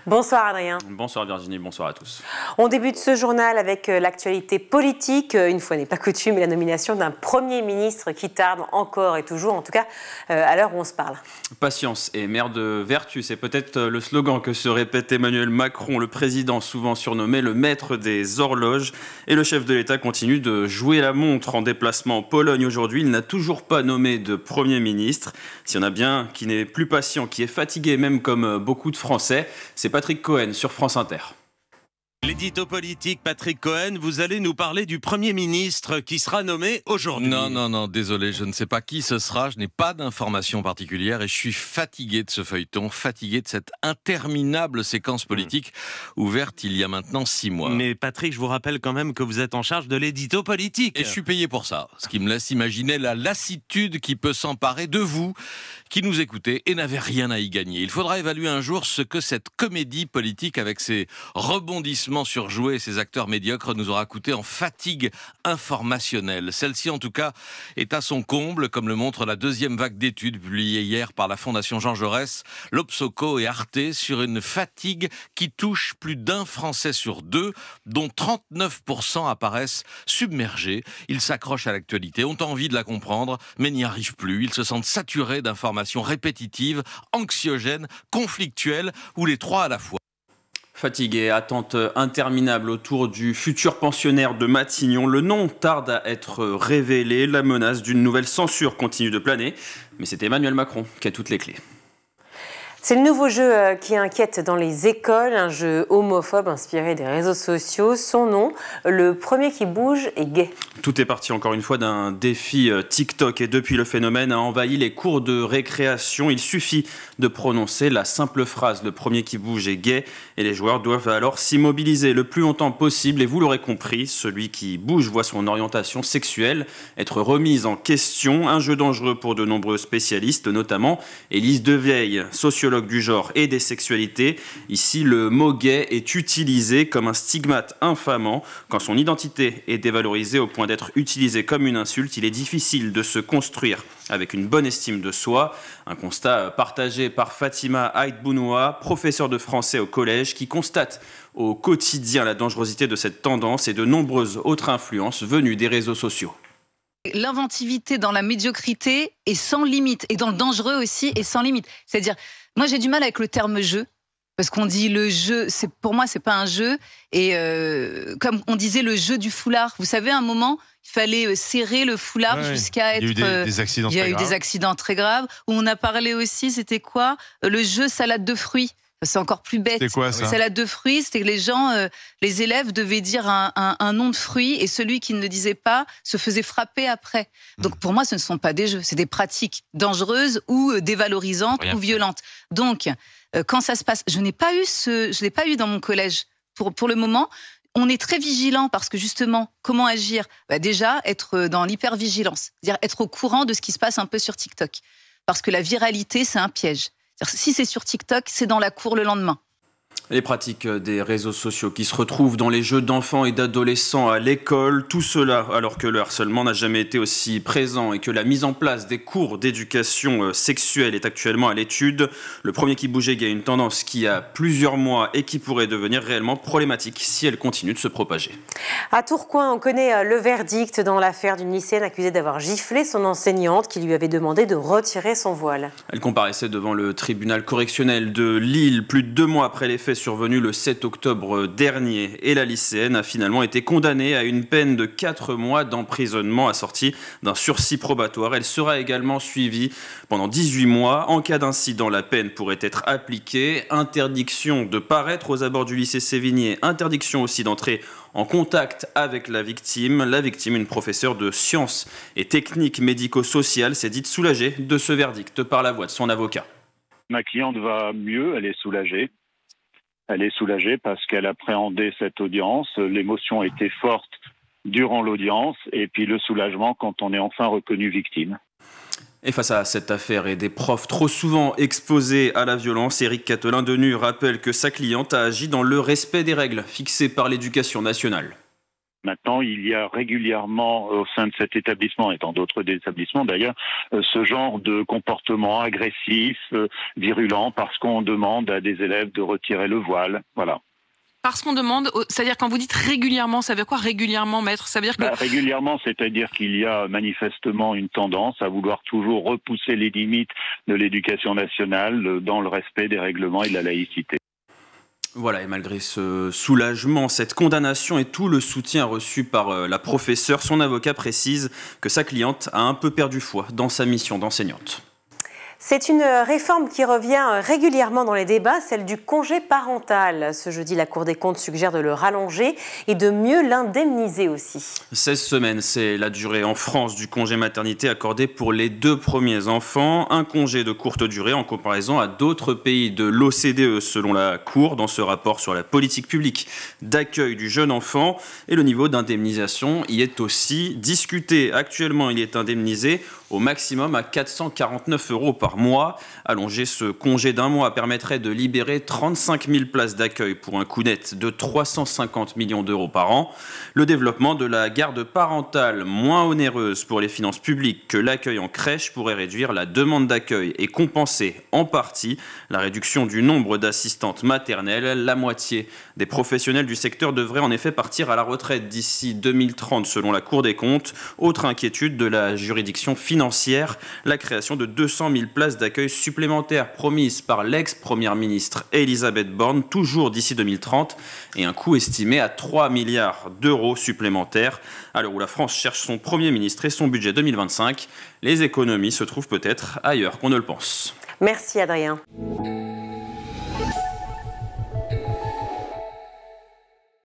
Bonsoir Adrien. Bonsoir Virginie, bonsoir à tous. On débute ce journal avec l'actualité politique. Une fois n'est pas coutume, la nomination d'un Premier ministre qui tarde encore et toujours, en tout cas à l'heure où on se parle. Patience et mère de vertu, c'est peut-être le slogan que se répète Emmanuel Macron, le président souvent surnommé le maître des horloges. Et le chef de l'État continue de jouer la montre en déplacement en Pologne aujourd'hui. Il n'a toujours pas nommé de Premier ministre. S'il y en a bien qui n'est plus patient, qui est fatigué même comme beaucoup de Français, c'est Patrick Cohen sur France Inter. L'édito politique, Patrick Cohen, vous allez nous parler du Premier ministre qui sera nommé aujourd'hui. Non, désolé, je ne sais pas qui ce sera, je n'ai pas d'informations particulières et je suis fatigué de ce feuilleton, fatigué de cette interminable séquence politique ouverte il y a maintenant 6 mois. Mais Patrick, je vous rappelle quand même que vous êtes en charge de l'édito politique. Et je suis payé pour ça, ce qui me laisse imaginer la lassitude qui peut s'emparer de vous, qui nous écoutez et n'avez rien à y gagner. Il faudra évaluer un jour ce que cette comédie politique avec ses rebondissements surjoués et ses acteurs médiocres nous aura coûté en fatigue informationnelle. Celle-ci, en tout cas, est à son comble, comme le montre la deuxième vague d'études publiée hier par la Fondation Jean Jaurès, l'Obsoco et Arte sur une fatigue qui touche plus d'un Français sur 2, dont 39% apparaissent submergés. Ils s'accrochent à l'actualité, ont envie de la comprendre, mais n'y arrivent plus. Ils se sentent saturés d'informations répétitives, anxiogènes, conflictuelles, ou les trois à la fois. Fatigué, attente interminable autour du futur pensionnaire de Matignon. Le nom tarde à être révélé. La menace d'une nouvelle censure continue de planer. Mais c'est Emmanuel Macron qui a toutes les clés. C'est le nouveau jeu qui inquiète dans les écoles, un jeu homophobe inspiré des réseaux sociaux. Son nom, le premier qui bouge est gay. Tout est parti encore une fois d'un défi TikTok et depuis le phénomène a envahi les cours de récréation. Il suffit de prononcer la simple phrase « le premier qui bouge est gay » et les joueurs doivent alors s'immobiliser le plus longtemps possible. Et vous l'aurez compris, celui qui bouge voit son orientation sexuelle être remise en question. Un jeu dangereux pour de nombreux spécialistes, notamment Élise Devieille, sociologue du genre et des sexualités. Ici, le mot gay est utilisé comme un stigmate infamant. Quand son identité est dévalorisée au point d'être utilisée comme une insulte, il est difficile de se construire avec une bonne estime de soi. Un constat partagé par Fatima Aït-Bounoua, professeure de français au collège, qui constate au quotidien la dangerosité de cette tendance et de nombreuses autres influences venues des réseaux sociaux. L'inventivité dans la médiocrité est sans limite, et dans le dangereux aussi est sans limite. C'est-à-dire, moi j'ai du mal avec le terme jeu, parce qu'on dit le jeu, pour moi c'est pas un jeu, et comme on disait le jeu du foulard, vous savez à un moment, il fallait serrer le foulard jusqu'à être... Il y a eu des accidents très graves. Il y a eu des accidents très graves, où on a parlé aussi, c'était quoi ? Le jeu salade de fruits. C'est encore plus bête. C'est quoi ça ? Salade de fruits, c'était que les gens, les élèves devaient dire un nom de fruit et celui qui ne le disait pas se faisait frapper après. Donc pour moi, ce ne sont pas des jeux, c'est des pratiques dangereuses ou dévalorisantes ou violentes. Donc quand ça se passe, je l'ai pas eu dans mon collège. Pour le moment, on est très vigilant parce que justement, comment agir ? Déjà, être dans l'hypervigilance, c'est-à-dire être au courant de ce qui se passe un peu sur TikTok. Parce que la viralité, c'est un piège. Si c'est sur TikTok, c'est dans la cour le lendemain. Les pratiques des réseaux sociaux qui se retrouvent dans les jeux d'enfants et d'adolescents à l'école, tout cela alors que le harcèlement n'a jamais été aussi présent et que la mise en place des cours d'éducation sexuelle est actuellement à l'étude. Le premier qui bougeait gay a une tendance qui a plusieurs mois et qui pourrait devenir réellement problématique si elle continue de se propager. À Tourcoing, on connaît le verdict dans l'affaire d'une lycéenne accusée d'avoir giflé son enseignante qui lui avait demandé de retirer son voile. Elle comparaissait devant le tribunal correctionnel de Lille plus de 2 mois après les faits survenu le 7 octobre dernier et la lycéenne a finalement été condamnée à une peine de 4 mois d'emprisonnement assortie d'un sursis probatoire. Elle sera également suivie pendant 18 mois. En cas d'incident, la peine pourrait être appliquée. Interdiction de paraître aux abords du lycée Sévigné. Interdiction aussi d'entrer en contact avec la victime. La victime, une professeure de sciences et techniques médico-sociales, s'est dite soulagée de ce verdict par la voix de son avocat. Ma cliente va mieux, elle est soulagée. Elle est soulagée parce qu'elle appréhendait cette audience. L'émotion était forte durant l'audience et puis le soulagement quand on est enfin reconnu victime. Et face à cette affaire et des profs trop souvent exposés à la violence, Éric Catelin-Denu rappelle que sa cliente a agi dans le respect des règles fixées par l'éducation nationale. Maintenant, il y a régulièrement au sein de cet établissement et dans d'autres établissements d'ailleurs ce genre de comportement agressif, virulent, parce qu'on demande à des élèves de retirer le voile. Voilà. Parce qu'on demande, c'est-à-dire quand vous dites régulièrement, ça veut dire quoi régulièrement, maître? Ça veut dire que... Régulièrement, c'est-à-dire qu'il y a manifestement une tendance à vouloir toujours repousser les limites de l'éducation nationale dans le respect des règlements et de la laïcité. Voilà, et malgré ce soulagement, cette condamnation et tout le soutien reçu par la professeure, son avocat précise que sa cliente a un peu perdu foi dans sa mission d'enseignante. C'est une réforme qui revient régulièrement dans les débats, celle du congé parental. Ce jeudi, la Cour des comptes suggère de le rallonger et de mieux l'indemniser aussi. 16 semaines, c'est la durée en France du congé maternité accordé pour les 2 premiers enfants. Un congé de courte durée en comparaison à d'autres pays de l'OCDE, selon la Cour, dans ce rapport sur la politique publique d'accueil du jeune enfant. Et le niveau d'indemnisation y est aussi discuté. Actuellement, il est indemnisé au maximum à 449 € par mois. Allonger ce congé d'un mois permettrait de libérer 35 000 places d'accueil pour un coût net de 350 millions d'euros par an. Le développement de la garde parentale, moins onéreuse pour les finances publiques que l'accueil en crèche, pourrait réduire la demande d'accueil et compenser en partie la réduction du nombre d'assistantes maternelles. La moitié des professionnels du secteur devraient en effet partir à la retraite d'ici 2030 selon la Cour des comptes. Autre inquiétude de la juridiction financière, la création de 200 000 places d'accueil supplémentaires promises par l'ex-première ministre Elisabeth Borne, toujours d'ici 2030, et un coût estimé à 3 milliards d'euros supplémentaires. À l'heure où la France cherche son Premier ministre et son budget 2025, les économies se trouvent peut-être ailleurs qu'on ne le pense. Merci Adrien.